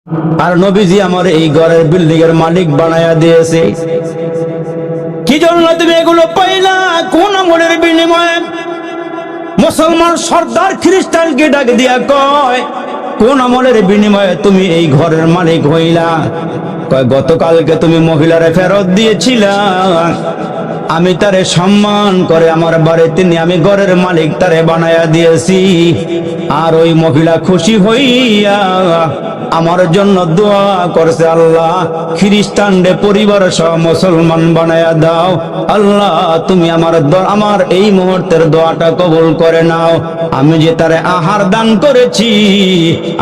আর নবীজি আমার এই ঘরের বিল্ডিং এর মালিক বানায়া দিয়েছে। কি জন্য তুমি এগুলো পাইলা? কোন আমলের বিনিময়ে? মুসলমান সর্দার খ্রিস্টানকে ডাক দিয়া কয়, কোন আমলের বিনিময়ে তুমি এই ঘরের মালিক হইলা? কয়, গতকালকে তুমি মহিলারে ফেরত দিয়েছিলা, আমি তারে সম্মান করে আমার বাড়িতে নিয়ে আমি ঘরের মালিক তারে বানায়া দিয়েছি। আর ওই মহিলা খুশি হইয়া আমার জন্য দোয়া করছে, আল্লাহ খ্রিস্টানরে পরিবার সহ মুসলমান বানায়া দাও। আল্লাহ তুমি আমার এই মুহূর্তের দোয়াটা কবুল করে নাও। আমি যে তারে আহার দান করেছি,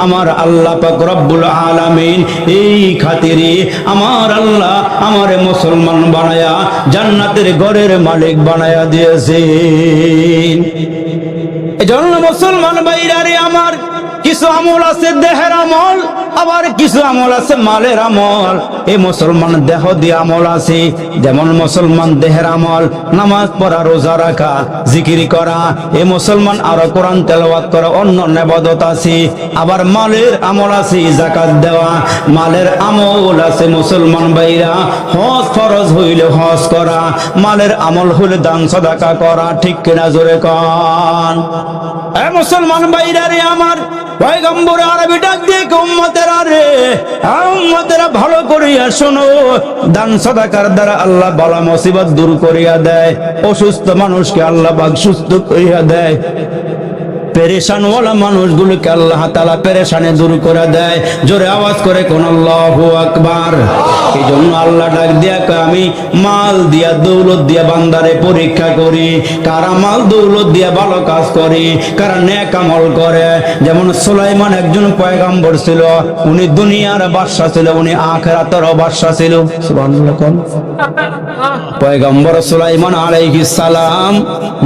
আমার আল্লাহ পাক রব্বুল আলামিন এই খাতিরে আমার আল্লাহ আমারে মুসলমান বানায়া জান্নাতের ঘরের মালিক বানায়া দিয়েছে। এজন্য মুসলমান ভাইরারে আমার, কিছু আমল আছে দেহের আমল, আবার কিছু আমল আছে মালের আমল। এই মুসলমান দেহ দিয়ে আমল আছে, যেমন মুসলমান দেহের আমল নামাজ পড়া, রোজা রাখা, জিকির করা। এই মুসলমান আরো কোরআন তেলাওয়াত করা, অন্য ইবাদত আছে। আবার মালের আমল আছে, যাকাত দেওয়া। মালের আমল আছে মুসলমান ভাইরা, হজ ফরজ হইলে হজ করা, মালের আমল হইলে দান সাদাকা করা। ঠিক কিনা জোরে কন? এ মুসলমান ভাইরা রে আমার, পয়গম্বর আরবি ডাক দিয়ে উম্মতেরা রে, উম্মতেরা ভালো করিয়া শোনো। দান সাদাকার দ্বারা আল্লাহ বালা মুসিবত দূর করিয়া দেয়, অসুস্থ মানুষকে আল্লাহ পাক সুস্থ করিয়া দেয়, পেরেশানওয়ালা মানুষগুলোকে আল্লাহ তাআলা পেরেশানি দূর করে দেয়। জোরে আওয়াজ করে কোন আল্লাহু আকবার। এই জন্য আল্লাহ ডাক দিয়া কয়, আমি মাল দিয়া দৌলত দিয়া বান্দারে পরীক্ষা করি, কারা মাল দৌলত দিয়া ভালো কাজ করে, কারা নেক আমল করে। যেমন সুলাইমান একজন পয়গম্বর ছিল, উনি দুনিয়ার বাদশা ছিল, উনি আখিরাতের বাদশা ছিল। সুবহানাল্লাহ। কোন পয়গম্বর সুলাইমান আলাইহিস সালাম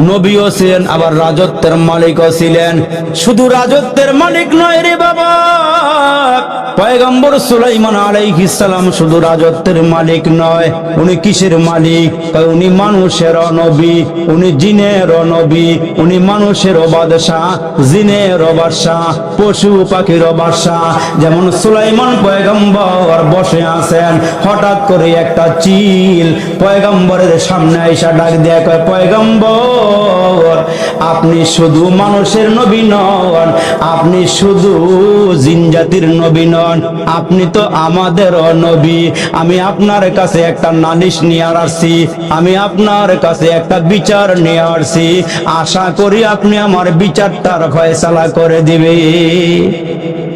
নবীও ছিলেন, আবার রাজত্বের মালিকও ছিলেন। শুধু রাজত্বের মালিক নয় রে বাবা, পয়গম্বর সুলাইমান আলাইহিস সালাম শুধু রাজত্বের মালিক নয়, উনি কিসের মালিক? উনি মানুষের নবী, উনি জিনের নবী, উনি মানুষের বাদশা, জিনের বাদশা, পশু পাখির বাদশা। যেমন সুলাইমান পয়গম্বর বসে আছেন, হঠাৎ করে একটা চিল পয়গম্বরের সামনে আইসা ডাক দেয়া কয়, পয়গম্বর আপনি শুধু মানুষের নবী নন, আপনি শুধু জিন জাতির নবী নন, আপনি তো আমাদের নবী। আমি আপনার কাছে একটা নালিশ নিয়ে আসছি, আমি আপনার কাছে একটা বিচার নিয়ে আসছি, আশা করি আপনি আমার বিচারটার ফয়সালা করে দিবে।